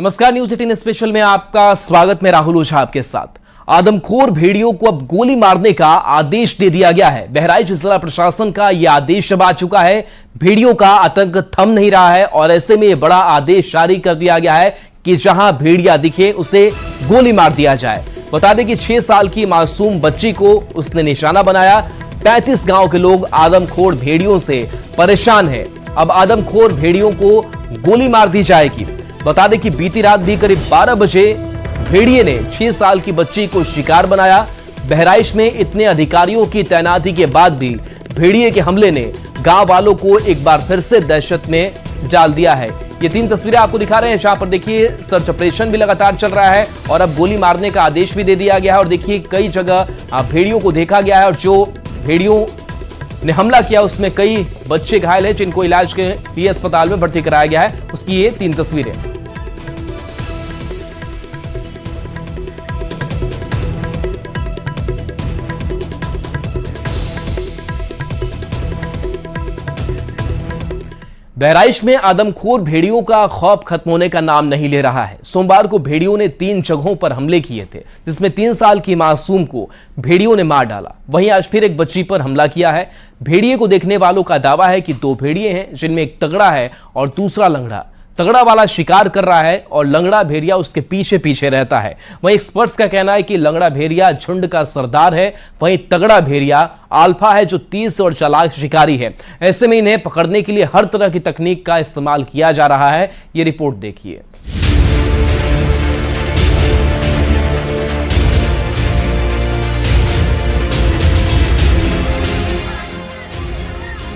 नमस्कार, news 18 special में आपका स्वागत। मैं राहुल ओझा आपके साथ। आदमखोर भेड़ियों को अब गोली मारने का आदेश दे दिया गया है। बहराइच जिला प्रशासन का यह आदेश अब आ चुका है। भेड़ियों का आतंक थम नहीं रहा है और ऐसे में यह बड़ा आदेश जारी कर दिया गया है कि जहां भेड़िया दिखे उसे गोली मार दिया जाए। बता दें कि 6 साल की मासूम बच्ची को उसने निशाना बनाया। 35 गांव के लोग आदमखोर भेड़ियों से परेशान है। अब आदमखोर भेड़ियों को गोली मार दी जाएगी। बता दें कि बीती रात भी करीब 12 बजे भेड़िए ने 6 साल की बच्ची को शिकार बनाया। बहराइच में इतने अधिकारियों की तैनाती के बाद भी भेड़िए के हमले ने गांव वालों को एक बार फिर से दहशत में डाल दिया है। ये 3 तस्वीरें आपको दिखा रहे हैं, जहां पर देखिए सर्च ऑपरेशन भी लगातार चल रहा है और अब गोली मारने का आदेश भी दे दिया गया है। और देखिए कई जगह भेड़ियों को देखा गया है और जो भेड़ियों ने हमला किया उसमें कई बच्चे घायल हैं, जिनको इलाज के लिए अस्पताल में भर्ती कराया गया है। उसकी ये 3 तस्वीरें। बहराइच में आदमखोर भेड़ियों का खौफ खत्म होने का नाम नहीं ले रहा है। सोमवार को भेड़ियों ने 3 जगहों पर हमले किए थे, जिसमें 3 साल की मासूम को भेड़ियों ने मार डाला। वहीं आज फिर एक बच्ची पर हमला किया है। भेड़िए को देखने वालों का दावा है कि 2 भेड़िए हैं, जिनमें एक तगड़ा है और दूसरा लंगड़ा। तगड़ा वाला शिकार कर रहा है और लंगड़ा भेड़िया उसके पीछे पीछे रहता है। वहीं एक्सपर्ट्स का कहना है कि लंगड़ा भेड़िया झुंड का सरदार है, वहीं तगड़ा भेड़िया अल्फा है जो तेज और चालाक शिकारी है। ऐसे में इन्हें पकड़ने के लिए हर तरह की तकनीक का इस्तेमाल किया जा रहा है। ये रिपोर्ट देखिए।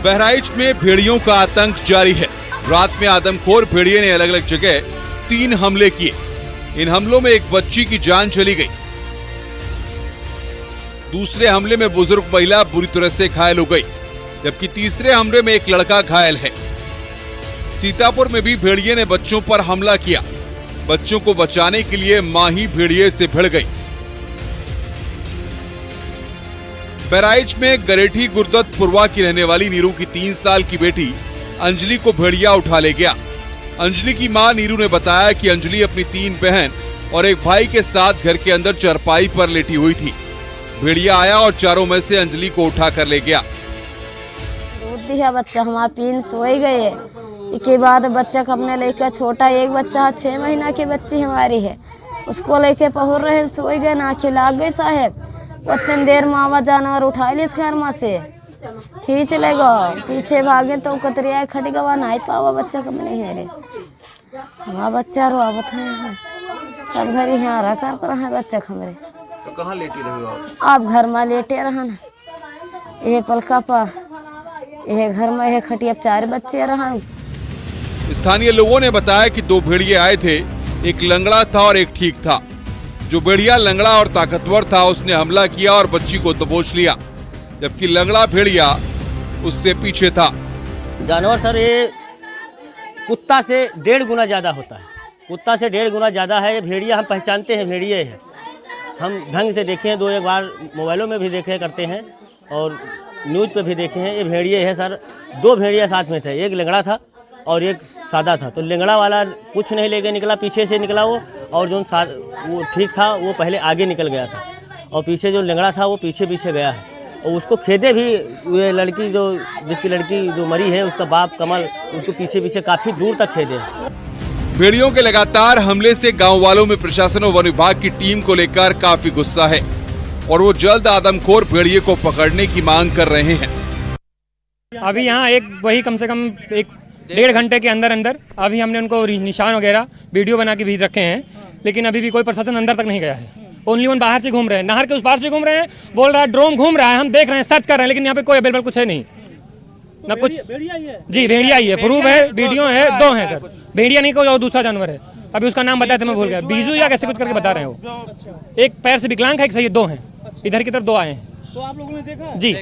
बहराइच में भेड़ियों का आतंक जारी है। रात में आदमखोर भेड़िए ने अलग अलग जगह 3 हमले किए। इन हमलों में एक बच्ची की जान चली गई। दूसरे हमले में बुजुर्ग महिला बुरी तरह से घायल हो गई, जबकि तीसरे हमले में एक लड़का घायल है। सीतापुर में भी भेड़िए ने बच्चों पर हमला किया। बच्चों को बचाने के लिए मां ही भेड़िए से भिड़ गई। बहराइच में गरेठी गुरदत्तपुरवा की रहने वाली नीरू की 3 साल की बेटी अंजलि को भेड़िया उठा ले गया। अंजलि की मां नीरू ने बताया कि अंजलि अपनी 3 बहन और एक भाई के साथ घर के अंदर चारपाई पर लेटी हुई थी। भेड़िया आया और चारों में से अंजलि को उठा कर ले गया। दूध दिया बच्चा, हमारा 3 सोए गए। इसके बाद बच्चा को अपने लेकर छोटा एक बच्चा 6 महीना की बच्ची हमारी है, उसको लेके पहुर रहे सोए गए ना खिला गए साहेब। उतनी देर मावा जानवर उठा ली घर में से खींच लेगा, पीछे भागे तो कतरिया खड़ी गवा नहीं पावा बच्चा कब नहीं है रे। हमारा बच्चा रोवत है, सब घर यहाँ रह कर रहा है बच्चा खमरे। तो कहाँ लेटी रही हो आप? घर में लेटे रहा ना, ये पलका पा ये घर में ये खटिया 4 बच्चे रहा। स्थानीय लोगों ने बताया कि 2 भेड़िए आए थे, एक लंगड़ा था और एक ठीक था। जो भेड़िया लंगड़ा और ताकतवर था उसने हमला किया और बच्ची को दबोच लिया, जबकि लंगड़ा भेड़िया उससे पीछे था। जानवर सर ये कुत्ता से 1.5 गुना ज्यादा होता है। कुत्ता से 1.5 गुना ज्यादा है। ये भेड़िया हम पहचानते हैं, भेड़िए है। हम ढंग से देखे हैं, 2-1 बार मोबाइलों में भी देखे करते हैं और न्यूज़ पे भी देखे हैं। ये भेड़िए है सर। 2 भेड़िया साथ में थे, एक लंगड़ा था और एक सादा था। तो लंगड़ा वाला कुछ नहीं लेके निकला, पीछे से निकला वो, और जो वो ठीक था वो पहले आगे निकल गया था और पीछे जो लंगड़ा था वो पीछे पीछे गया है। और उसको खेदे भी, ये लड़की जिसकी लड़की जो मरी है उसका बाप कमल उसको पीछे पीछे काफी दूर तक खेदे। भेड़ियों के लगातार हमले से गांव वालों में प्रशासन और वन विभाग की टीम को लेकर काफी गुस्सा है और वो जल्द आदमखोर भेड़िए को पकड़ने की मांग कर रहे हैं। अभी यहाँ वही कम से कम 1-1.5 घंटे के अंदर अभी हमने उनको निशान वगैरह वीडियो बना के भी रखे हैं, लेकिन अभी भी कोई प्रशासन अंदर तक नहीं गया है। ओनली वन बाहर से घूम रहे हैं, नहर के उस पार से घूम रहे हैं। बोल रहा है ड्रोन घूम रहा है, हम देख रहे हैं, सर्च कर रहे हैं, लेकिन यहाँ पे कोई अवेलेबल कुछ है नहीं ना कुछ। जी भेड़िया ही है, प्रूफ है, वीडियो है, 2 हैं सर। भेड़िया नहीं कोई और दूसरा जानवर है, अभी उसका नाम बताया था मैं भूल गया, बीजू या कैसे कुछ करके बता रहे हैं वो। एक पैर से विकलांग है, एक सही 2 हैं, इधर की तरफ 2 आए हैं। तो आप लोगों ने देखा? जी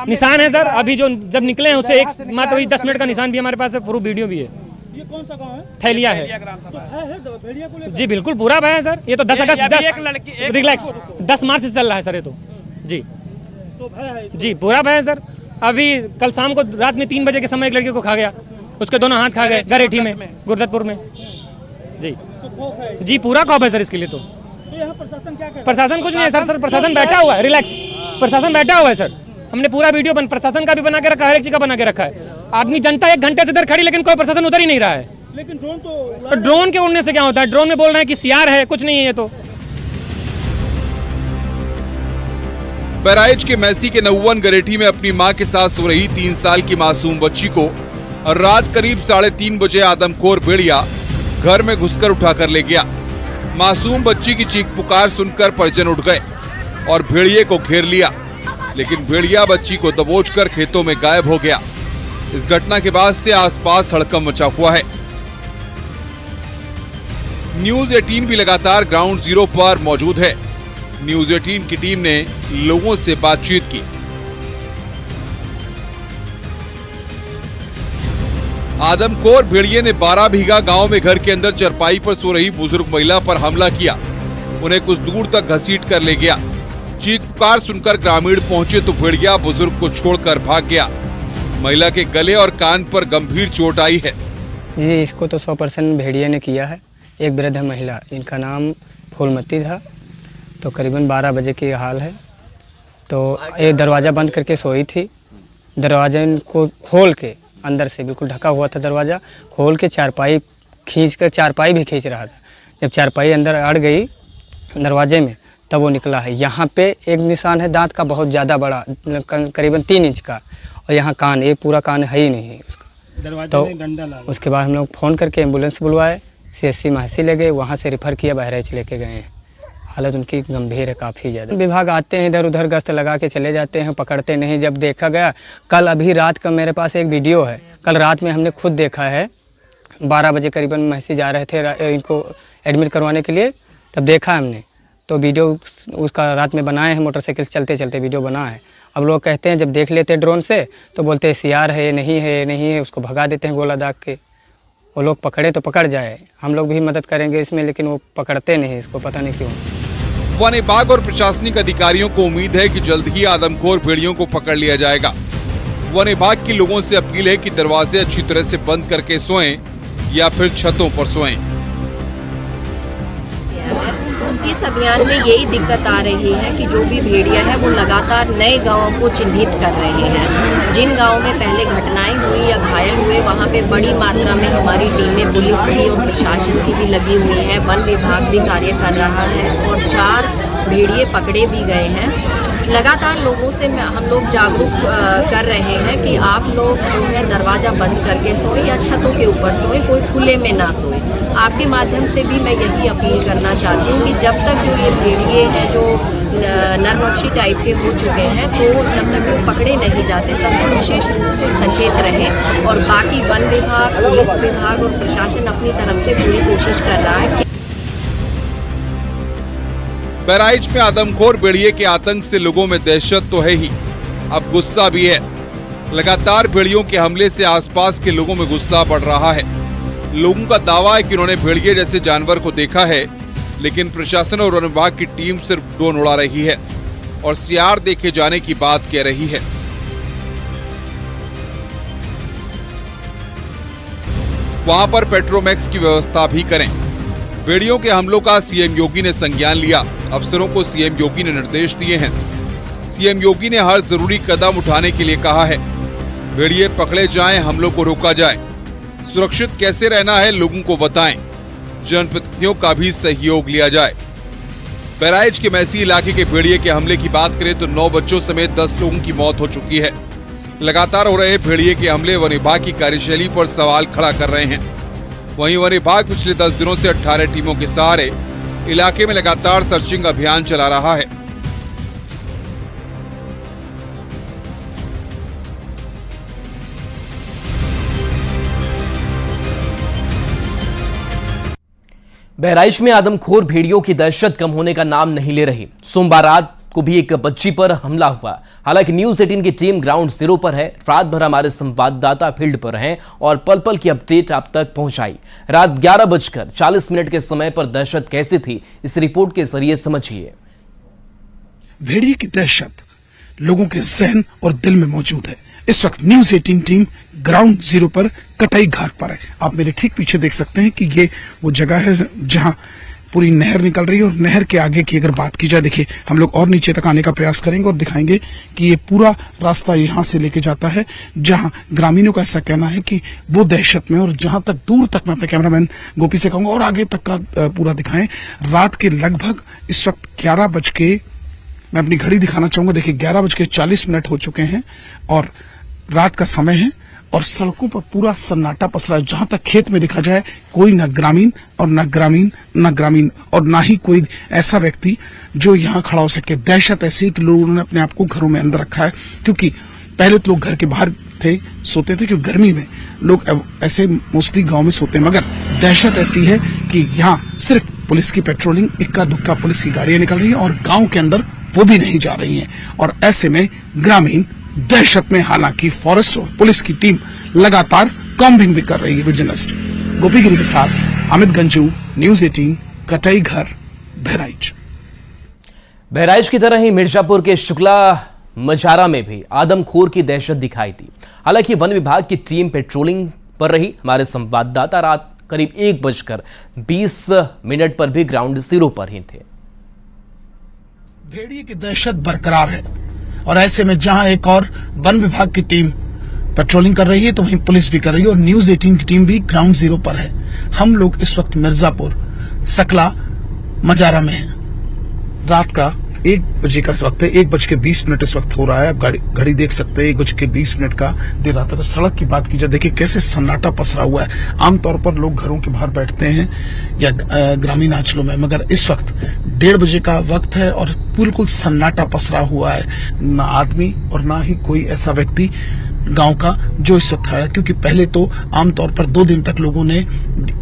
निशान है सर। अभी जो जब निकले हैं उससे एक मात्र 10 मिनट का निशान भी हमारे पास है, प्रूफ वीडियो भी है। ये कौन सा गांव है? थैलिया है। तो है भेड़िया को लेकर? जी बिल्कुल पूरा भय है सर। ये तो 10 अगस्त रिलैक्स 10 मार्च से चल रहा है सर ये तो। जी तो भय है? जी पूरा भय है सर। अभी कल शाम को रात में 3 बजे के समय एक लड़के को खा गया, उसके दोनों हाथ खा गए गरेठी में, गुरदत्तपुर में। जी तो खौफ है जी, पूरा खौफ है सर इसके लिए। तो यहाँ प्रशासन क्या कर रहा है? प्रशासन कुछ नहीं है सर, प्रशासन बैठा हुआ है, रिलैक्स, प्रशासन बैठा हुआ है सर। हमने पूरा वीडियो प्रशासन का भी बना के रखा है, हर एक चीज का बना के रखा है। आदमी जनता 1 घंटे से इधर खड़ी, लेकिन कोई प्रशासन उधर ही नहीं रहा है। लेकिन ड्रोन तो ड्रोन के उड़ने से क्या होता है? ड्रोन में बोल रहे हैं कि सीआर है, कुछ नहीं है ये तो। बहराइच के मैसी के नौवन गरेठी में अपनी मां के साथ सो रही 3 साल की मासूम बच्ची को रात करीब 3:30 बजे आदमखोर भेड़िया घर में घुसकर उठाकर ले गया। मासूम बच्ची की चीख पुकार सुनकर परिजन उठ गए और भेड़िए को घेर लिया, लेकिन भेड़िया बच्ची को दबोचकर खेतों में गायब हो गया। इस घटना के बाद से आसपास हड़कंप मचा हुआ है। न्यूज 18 भी लगातार ग्राउंड जीरो पर मौजूद है। न्यूज 18 की टीम ने लोगों से बातचीत की। आदमखोर भेड़िए ने 12 बीघा गांव में घर के अंदर चरपाई पर सो रही बुजुर्ग महिला पर हमला किया। उन्हें कुछ दूर तक घसीट कर ले गया। चीख पुकार सुनकर ग्रामीण पहुंचे तो भेड़िया बुजुर्ग को छोड़कर भाग गया। महिला के गले और कान पर गंभीर चोट आई है। जी, इसको तो 100% भेड़िए ने किया है। एक वृद्ध महिला, इनका नाम फूलमती था, तो करीबन 12 बजे की हाल है। तो ये दरवाज़ा बंद करके सोई थी। दरवाजे को खोल के, अंदर से बिल्कुल ढका हुआ था दरवाज़ा, खोल के चारपाई खींचकर, चारपाई भी खींच रहा था। जब चारपाई अंदर अड़ गई दरवाजे में, तब वो निकला है। यहाँ पे एक निशान है दांत का, बहुत ज़्यादा बड़ा, करीबन 3 इंच का, और यहाँ कान, ये पूरा कान है ही नहीं उसका। तो उसके बाद हम लोग फ़ोन करके एम्बुलेंस बुलवाए, CSC महसी ले गए, वहाँ से रेफर किया, बहराइच लेके गए हैं। हालत उनकी गंभीर है काफ़ी ज़्यादा। विभाग आते हैं, इधर उधर गश्त लगा के चले जाते हैं, पकड़ते नहीं। जब देखा गया, कल अभी रात का मेरे पास एक वीडियो है, कल रात में हमने खुद देखा है। 12 बजे करीबन महसी जा रहे थे इनको एडमिट करवाने के लिए, तब देखा हमने। तो वीडियो उसका रात में बनाए हैं, मोटरसाइकिल चलते चलते वीडियो बना है। अब लोग कहते हैं, जब देख लेते हैं ड्रोन से, तो बोलते हैं सीआर है, नहीं है, नहीं है, उसको भगा देते हैं गोला दाग के। वो लोग पकड़े तो पकड़ जाए, हम लोग भी मदद करेंगे इसमें, लेकिन वो पकड़ते नहीं, इसको पता नहीं क्यों। वन विभाग और प्रशासनिक अधिकारियों को उम्मीद है कि जल्द ही आदमखोर भेड़ियों को पकड़ लिया जाएगा। वन विभाग की लोगों से अपील है कि दरवाजे अच्छी तरह से बंद करके सोएं या फिर छतों पर सोएं। इस अभियान में यही दिक्कत आ रही है कि जो भी भेड़िया है वो लगातार नए गांवों को चिन्हित कर रहे हैं। जिन गांवों में पहले घटनाएं हुई या घायल हुए, वहां पे बड़ी मात्रा में हमारी टीमें पुलिस की और प्रशासन की भी लगी हुई है। वन विभाग भी कार्य कर रहा है और 4 भेड़िए पकड़े भी गए हैं। लगातार लोगों से हम लोग जागरूक कर रहे हैं कि आप लोग जो है दरवाज़ा बंद करके सोए या छतों के ऊपर सोए, कोई खुले में ना सोए। आपके माध्यम से भी मैं यही अपील करना चाहती हूँ कि जब तक जो ये भेड़िए हैं जो नरभक्षी टाइप के हो चुके हैं, तो जब तक वो पकड़े नहीं जाते तब तक विशेष रूप से सचेत रहें। और बाकी वन विभाग, पुलिस विभाग और प्रशासन अपनी तरफ से पूरी कोशिश कर रहा है। बहराइच में आदमखोर भेड़िए के आतंक से लोगों में दहशत तो है ही, अब गुस्सा भी है। लगातार भेड़ियों के हमले से आसपास के लोगों में गुस्सा बढ़ रहा है। लोगों का दावा है कि उन्होंने भेड़िए जैसे जानवर को देखा है, लेकिन प्रशासन और वन विभाग की टीम सिर्फ ड्रोन उड़ा रही है और सीआर देखे जाने की बात कह रही है। वहां पर पेट्रोमैक्स की व्यवस्था भी करें। भेड़ियों के हमलों का सीएम योगी ने संज्ञान लिया। अफसरों को सीएम योगी ने निर्देश दिए हैं। सीएम योगी ने हर जरूरी कदम उठाने के लिए कहा है। भेड़िए पकड़े जाएं, हमलों को रोका जाए। सुरक्षित कैसे रहना है लोगों को बताएं। जनप्रतिनिधियों का भी सहयोग लिया जाए। बहराइच के मैसी इलाके के भेड़िए के हमले की बात करें तो 9 बच्चों समेत 10 लोगों की मौत हो चुकी है। लगातार हो रहे भेड़िए के हमले वन विभाग की कार्यशैली पर सवाल खड़ा कर रहे हैं। वहीं वन विभाग पिछले 10 दिनों से 18 टीमों के सहारे इलाके में लगातार सर्चिंग अभियान चला रहा है। बहराइच में आदमखोर भेड़ियों की दहशत कम होने का नाम नहीं ले रही। सोमवार रात को भी एक बच्ची पर हमला हुआ। हालांकि न्यूज 18 की टीम ग्राउंड जीरो पर है। रात भर हमारे संवाददाता फील्ड पर हैं और पल पल की अपडेट आप तक पहुंचाई। रात 11:40 के समय पर दहशत कैसी थी, इस रिपोर्ट के जरिए समझिए। भेड़िए की दहशत लोगों के जहन और दिल में मौजूद है। इस वक्त न्यूज 18 टीम ग्राउंड जीरो पर कटाई घाट पर है। आप मेरे ठीक पीछे देख सकते हैं कि ये वो जगह है जहां पूरी नहर निकल रही है और नहर के आगे की अगर बात की जाए, देखिए हम लोग और नीचे तक आने का प्रयास करेंगे और दिखाएंगे कि ये पूरा रास्ता यहां से लेके जाता है जहां ग्रामीणों का ऐसा कहना है कि वो दहशत में, और जहां तक दूर तक मैं अपने कैमरामैन गोपी से कहूंगा और आगे तक का पूरा दिखाएं। रात के लगभग इस वक्त 11 बज के, मैं अपनी घड़ी दिखाना चाहूंगा, देखिए 11:40 हो चुके हैं और रात का समय है और सड़कों पर पूरा सन्नाटा पसरा है। जहां तक खेत में देखा जाए कोई न ग्रामीण और ना ही कोई ऐसा व्यक्ति जो यहां खड़ा हो सके। दहशत ऐसी कि लोगों ने अपने आप को घरों में अंदर रखा है, क्योंकि पहले तो लोग घर के बाहर थे, सोते थे, क्योंकि गर्मी में लोग ऐसे मोस्टली गांव में सोते हैं। मगर दहशत ऐसी है कि यहाँ सिर्फ पुलिस की पेट्रोलिंग, इक्का दुक्का पुलिस की गाड़ियां निकल रही है और गाँव के अंदर वो भी नहीं जा रही है। और ऐसे में ग्रामीण दहशत में, हालांकि फॉरेस्ट और पुलिस की टीम लगातार कॉम्बिंग भी कर रही है। विजिलेंस गोपीगिरी के साथ अमित गंजू, न्यूज 18, कटाई घर, बहराइच। बहराइच की तरह ही मिर्जापुर के शुक्ला मजारा में भी आदमखोर की दहशत दिखाई दी। हालांकि वन विभाग की टीम पेट्रोलिंग पर रही। हमारे संवाददाता रात करीब 1:20 पर भी ग्राउंड जीरो पर ही थे। भेड़िए की दहशत बरकरार है और ऐसे में जहां एक और वन विभाग की टीम पेट्रोलिंग कर रही है तो वहीं पुलिस भी कर रही है और न्यूज 18 की टीम भी ग्राउंड जीरो पर है। हम लोग इस वक्त मिर्जापुर सकला मजारा में हैं। रात का 1 बजे का वक्त है, 1:20 इस वक्त हो रहा है। आप घड़ी देख सकते हैं, 1:20 का देर रात। अगर सड़क की बात की जाए, देखिए कैसे सन्नाटा पसरा हुआ है। आमतौर पर लोग घरों के बाहर बैठते हैं या ग्रामीण अंचलों में, मगर इस वक्त 1:30 बजे का वक्त है और बिल्कुल सन्नाटा पसरा हुआ है। ना आदमी और ना ही कोई ऐसा व्यक्ति गांव का जो इस वक्त है, क्योंकि पहले तो आमतौर पर 2 दिन तक लोगों ने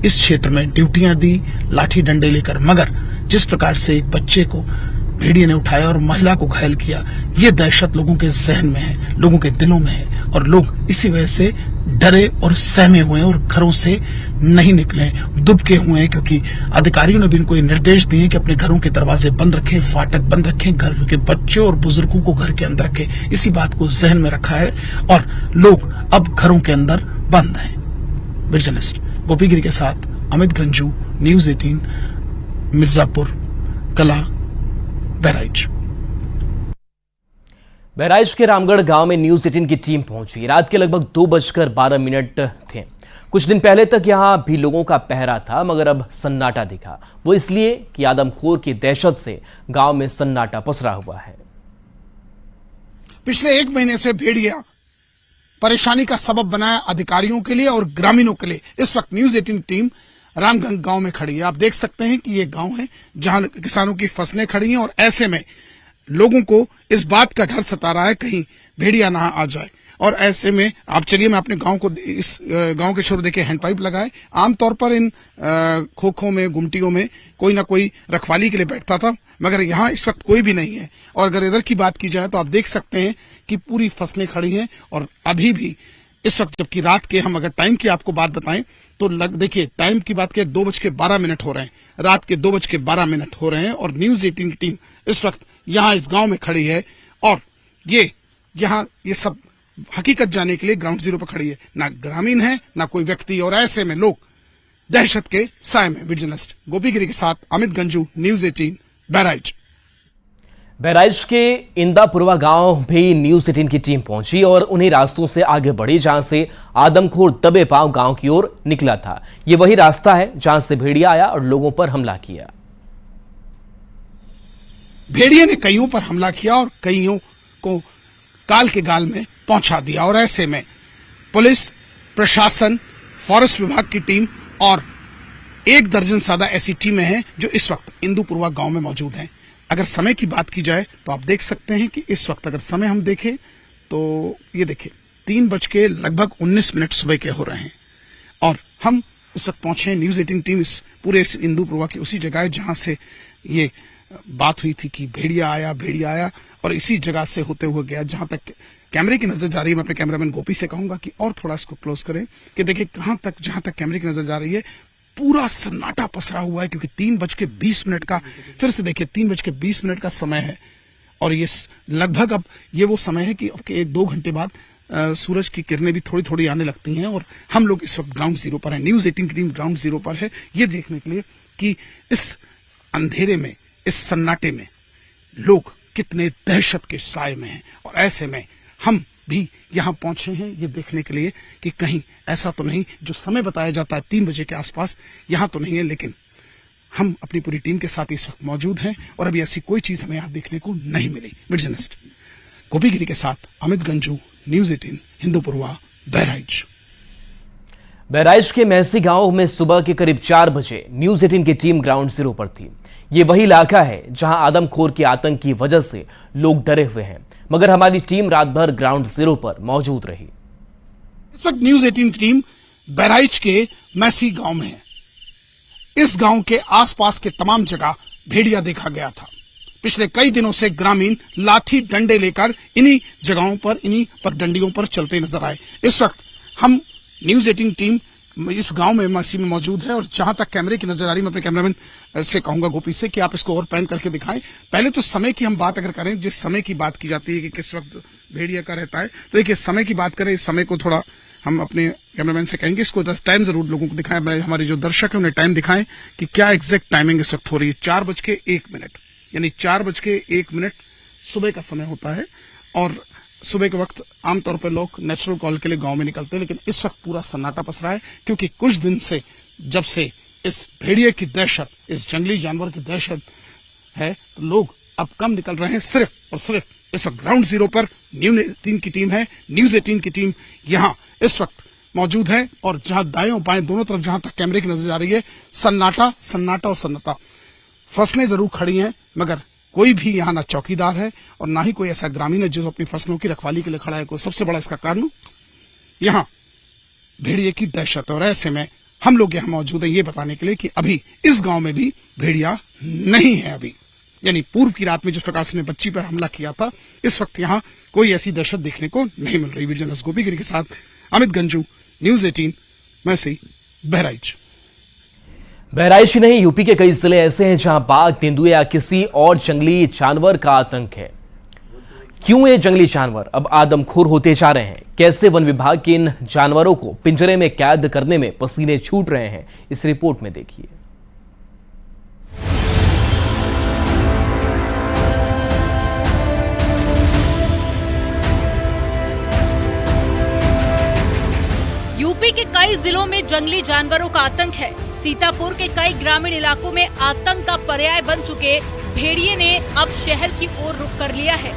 इस क्षेत्र में ड्यूटियां दी लाठी डंडे लेकर, मगर जिस प्रकार से एक बच्चे को भेड़िए ने उठाया और महिला को घायल किया, ये दहशत लोगों के जहन में है, लोगों के दिलों में है और लोग इसी वजह से डरे और सहमे हुए हैं और घरों से नहीं निकले, दुबके हुए हैं, क्योंकि अधिकारियों ने भी इनको ये निर्देश दिए कि अपने घरों के दरवाजे बंद रखें, फाटक बंद रखें, घर के बच्चों और बुजुर्गों को घर के अंदर रखें। इसी बात को जहन में रखा है और लोग अब घरों के अंदर बंद हैं। विजिलेंस गोपीगिरी के साथ अमित गंजू, न्यूज 18, मिर्जापुर कला, बहराइच। बहराइच के रामगढ़ गांव में न्यूज 18 की टीम पहुंची। रात के लगभग 2:12 थे। कुछ दिन पहले तक यहां भी लोगों का पहरा था, मगर अब सन्नाटा दिखा। वो इसलिए कि आदमखोर की दहशत से गांव में सन्नाटा पसरा हुआ है। पिछले 1 महीने से भेड़िया परेशानी का सबब बनाया अधिकारियों के लिए और ग्रामीणों के लिए। इस वक्त न्यूज 18 टीम रामगंज गांव में खड़ी है। आप देख सकते हैं कि ये गांव है जहां किसानों की फसलें खड़ी हैं और ऐसे में लोगों को इस बात का डर सता रहा है कहीं भेड़िया ना आ जाए। और ऐसे में आप चलिए, मैं अपने गांव को, इस गांव के छोर देखिए हैंडपाइप लगाए। आमतौर पर इन खोखों में, गुमटियों में कोई ना कोई रखवाली के लिए बैठता था, मगर यहाँ इस वक्त कोई भी नहीं है। और अगर इधर की बात की जाए तो आप देख सकते हैं कि पूरी फसलें खड़ी हैं और अभी भी इस वक्त, जबकि रात के, हम अगर टाइम की आपको बात बताएं तो देखिए टाइम की बात करें 2:12 हो रहे हैं, रात के 2:12 हो रहे हैं और न्यूज 18 की टीम इस वक्त यहाँ इस गांव में खड़ी है और ये यहाँ ये सब हकीकत जाने के लिए ग्राउंड जीरो पर खड़ी है। ना ग्रामीण है ना कोई व्यक्ति और ऐसे में लोग दहशत के साए में। विजिलेंस गोपीगिरी के साथ अमित गंजू, न्यूज 18, बहराइच। बहराइच के इंदापुरवा गांव भी न्यूज 18 की टीम पहुंची और उन्हीं रास्तों से आगे बढ़ी जहां से आदमखोर दबे पांव गांव की ओर निकला था। ये वही रास्ता है जहां से भेड़िया आया और लोगों पर हमला किया। भेड़िए ने कईयों पर हमला किया और कईयों को काल के गाल में पहुंचा दिया और ऐसे में पुलिस, प्रशासन, फॉरेस्ट विभाग की टीम और 1 दर्जन से ज्यादा ऐसी टीमें हैं जो इस वक्त इंदुपुरवा गांव में मौजूद हैं। अगर समय की बात की जाए तो आप देख सकते हैं कि इस वक्त अगर समय हम देखें तो ये देखिए 3:19 सुबह के हो रहे हैं और हम इस वक्त पहुंचे हैं। न्यूज 18 टीम इस पूरे इंदुपुरवा की उसी जगह है जहां से ये बात हुई थी कि भेड़िया आया और इसी जगह से होते हुए गया। जहां तक कैमरे की नजर जा रही है, मैं अपने कैमरामैन गोपी से कहूंगा कि और थोड़ा इसको क्लोज करें कि देखिए कहां तक, जहां तक कैमरे की नजर जा रही है पूरा सन्नाटा पसरा हुआ है, क्योंकि 3:20 का, फिर से देखिए 3:20 का समय है और ये लगभग अब ये वो समय है कि 1-2 घंटे बाद सूरज की किरणें भी थोड़ी थोड़ी आने लगती हैं और हम लोग इस वक्त ग्राउंड जीरो पर हैं। न्यूज़ 18 की टीम ग्राउंड जीरो पर है ये देखने के लिए कि इस अंधेरे में, इस सन्नाटे में लोग कितने दहशत के साए में हैं। और ऐसे में हम भी यहाँ पहुंचे हैं ये देखने के लिए कि कहीं ऐसा तो नहीं जो समय बताया जाता है 3 बजे के आसपास, यहाँ तो नहीं है। लेकिन हम अपनी पूरी टीम के साथ इस वक्त मौजूद हैं और अभी ऐसी कोई चीज हमें यहाँ देखने को नहीं मिली। जर्नलिस्ट गोपी गिरी के साथ अमित गंजू, न्यूज़ 18 हिंदूपुरवा, बहराइच। बहराइच के महसी गांव में सुबह के करीब 4 बजे न्यूज़ 18 की टीम ग्राउंड जीरो पर थी। ये वही इलाका है जहां आदमखोर के आतंक की वजह से लोग डरे हुए हैं, मगर हमारी टीम रात भर ग्राउंड जीरो पर मौजूद रही। इस वक्त न्यूज़ 18 की टीम बहराइच के महसी गांव में है। इस गांव के आसपास के तमाम जगह भेड़िया देखा गया था। पिछले कई दिनों से ग्रामीण लाठी डंडे लेकर इन्हीं जगहों पर, इन्हीं पगडंडियों पर चलते नजर आए। इस वक्त हम न्यूज़ 18 टीम इस गांव में महसी में मौजूद है और जहां तक कैमरे की नजर आ रही, मैं अपने कैमरामैन से कहूंगा गोपी से कि आप इसको और पैन करके दिखाएं। पहले तो समय की हम बात अगर करें, जिस समय की बात की जाती है कि किस वक्त भेड़िया का रहता है, तो देखिए समय की बात करें, इस समय को थोड़ा हम अपने कैमरामैन से कहेंगे इसको टाइम जरूर लोगों को दिखाएं, हमारे जो दर्शक है उन्हें टाइम दिखाएं कि क्या एग्जैक्ट टाइमिंग इस वक्त हो रही है। 4:01 यानी 4:01 सुबह का समय होता है और सुबह के वक्त आमतौर पर लोग नेचुरल कॉल के लिए गांव में निकलते हैं, लेकिन इस वक्त पूरा सन्नाटा पसरा है क्योंकि कुछ दिन से जब से इस भेड़िए की दहशत, इस जंगली जानवर की दहशत है, तो लोग अब कम निकल रहे हैं। सिर्फ और सिर्फ इस वक्त ग्राउंड जीरो पर न्यूज़ 18 की टीम है। न्यूज़ 18 की टीम यहां इस वक्त मौजूद है और जहां दाएं बाएं दोनों तरफ जहां तक कैमरे की नजर आ रही है, सन्नाटा सन्नाटा और सन्नाटा। फसलें जरूर खड़ी हैं मगर कोई भी यहाँ ना चौकीदार है और ना ही कोई ऐसा ग्रामीण है जो अपनी फसलों की रखवाली के लिए खड़ा है। कोई सबसे बड़ा इसका कारण यहाँ भेड़िए की दहशत। और ऐसे में हम लोग यहाँ मौजूद हैं ये बताने के लिए कि अभी इस गांव में भी भेड़िया नहीं है। अभी यानी पूर्व की रात में जिस प्रकार से बच्ची पर हमला किया था, इस वक्त यहाँ कोई ऐसी दहशत देखने को नहीं मिल रही। जर्नलिस्ट गोपी गिरी के साथ अमित गंजू, न्यूज़ 18 महसी, बहराइच। बहराइच ही नहीं, यूपी के कई जिले ऐसे हैं जहां बाघ, तेंदुए या किसी और जंगली जानवर का आतंक है। क्यों ये जंगली जानवर अब आदमखोर होते जा रहे हैं? कैसे वन विभाग के इन जानवरों को पिंजरे में कैद करने में पसीने छूट रहे हैं? इस रिपोर्ट में देखिए। यूपी के कई जिलों में जंगली जानवरों का आतंक है। सीतापुर के कई ग्रामीण इलाकों में आतंक का पर्याय बन चुके भेड़िए ने अब शहर की ओर रुख कर लिया है।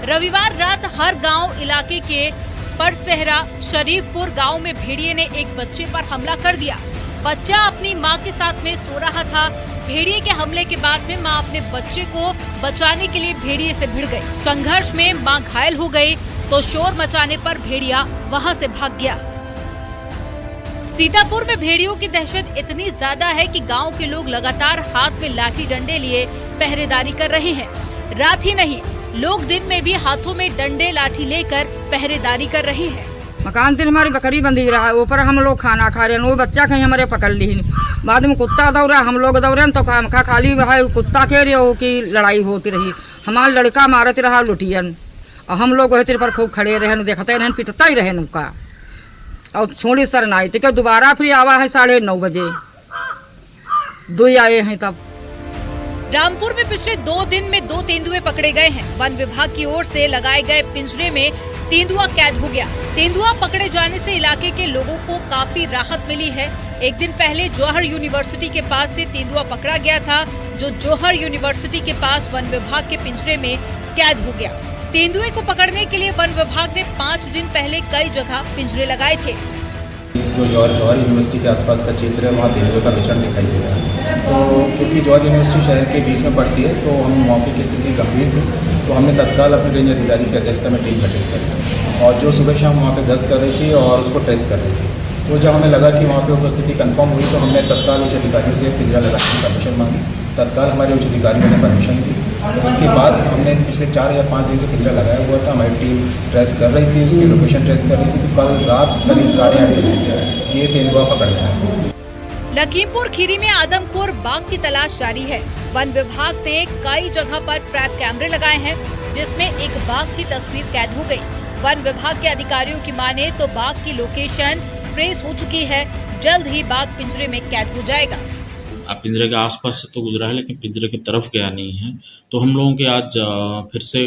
रविवार रात हर गांव इलाके के परसेहरा शरीफपुर गांव में भेड़िए ने एक बच्चे पर हमला कर दिया। बच्चा अपनी मां के साथ में सो रहा था। भेड़िए के हमले के बाद में मां अपने बच्चे को बचाने के लिए भेड़िए से भिड़ गई। संघर्ष में मां घायल हो गई तो शोर मचाने पर भेड़िया वहां से भाग गया। सीतापुर में भेड़ियों की दहशत इतनी ज्यादा है कि गांव के लोग लगातार हाथ में लाठी डंडे लिए पहरेदारी कर रहे हैं। रात ही नहीं, लोग दिन में भी हाथों में डंडे लाठी लेकर पहरेदारी कर रहे हैं। मकान दिन हमारी बकरी बंधी रहा है, ऊपर हम लोग खाना खा रहे हैं, वो बच्चा कहीं हमारे पकड़ ली। बाद में कुत्ता दौड़ा, हम लोग दौड़े तो खाली कुत्ता के रियो की लड़ाई होती रही। हमारा लड़का मारते रहा लुटियन और हम लोग वही पर खूब खड़े रहे, देखते रहे, पिटता ही रहे उनका और छोड़ी सर ना आई थी। दोबारा फिर आवा है 9:30 बजे, 2 आए हैं तब। रामपुर में पिछले 2 दिन में 2 तेंदुए पकड़े गए हैं। वन विभाग की ओर से लगाए गए पिंजरे में तेंदुआ कैद हो गया। तेंदुआ पकड़े जाने से इलाके के लोगों को काफी राहत मिली है। एक दिन पहले जौहर यूनिवर्सिटी के पास से तेंदुआ पकड़ा गया था, जो जौहर यूनिवर्सिटी के पास वन विभाग के पिंजरे में कैद हो गया। तेंदुए को पकड़ने के लिए वन विभाग ने 5 दिन पहले कई जगह पिंजरे लगाए थे। जो जौहर यूनिवर्सिटी के आसपास का क्षेत्र है वहाँ तेंदुए का विचरण दिखाई दे रहा है। तो क्योंकि जौहर यूनिवर्सिटी शहर के बीच में पड़ती है तो हम मौके की स्थिति गंभीर थी, तो हमने तत्काल अपने रेंज अधिकारी की अध्यक्षता में टीम गठित करी और जो सुबह शाम वहाँ पे गश्त कर रही थी और उसको ट्रेस कर रही थी। तो जब हमें लगा कि वहाँ पे उपस्थिति कंफर्म हुई तो हमने तत्काल उच्च अधिकारियों से पिंजरा लगाने की परमिशन मांगी। तत्काल हमारे उच्च अधिकारियों ने परमिशन दी। उसके बाद हमने पिछले 4 या 5 दिन से पिंजरा लगाया हुआ था। हमारी टीम ट्रेस कर रही थी, उसकी लोकेशन ट्रेस कर रही थी। तो कल रात करीब 8:30 बजे ये तेंदुआ पकड़ लिया है। लखीमपुर खीरी में आदमखोर बाघ की तलाश जारी है। वन विभाग ने कई जगह पर ट्रैप कैमरे लगाए हैं, जिसमें एक बाघ की तस्वीर कैद हो गई। वन विभाग के अधिकारियों की माने तो बाघ की लोकेशन ट्रेस हो चुकी है। जल्द ही बाघ पिंजरे में कैद हो जाएगा। पिंजरे के आसपास से तो गुजरा है, लेकिन पिंजरे की तरफ गया नहीं है। तो हम लोगों के आज फिर से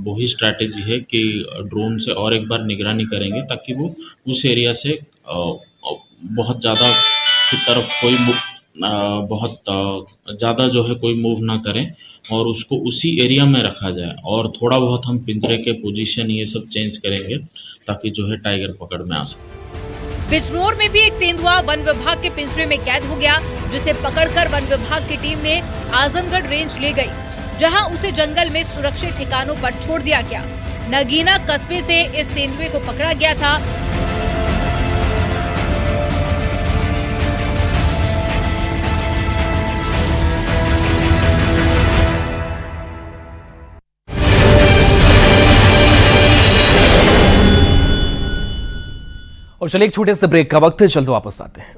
वही स्ट्रैटेजी है कि ड्रोन से और एक बार निगरानी करेंगे, ताकि वो उस एरिया से बहुत ज़्यादा की तरफ कोई बहुत ज़्यादा जो है कोई मूव ना करें और उसको उसी एरिया में रखा जाए। और थोड़ा बहुत हम पिंजरे के पोजीशन ये सब चेंज करेंगे, ताकि जो है टाइगर पकड़ में आ सके। बिजनौर में भी एक तेंदुआ वन विभाग के पिंजरे में कैद हो गया, जिसे पकड़कर वन विभाग की टीम ने आजमगढ़ रेंज ले गई, जहां उसे जंगल में सुरक्षित ठिकानों पर छोड़ दिया गया। नगीना कस्बे से इस तेंदुए को पकड़ा गया था। और चलिए एक छोटे से ब्रेक का वक्त है, जल्द वापस आते हैं।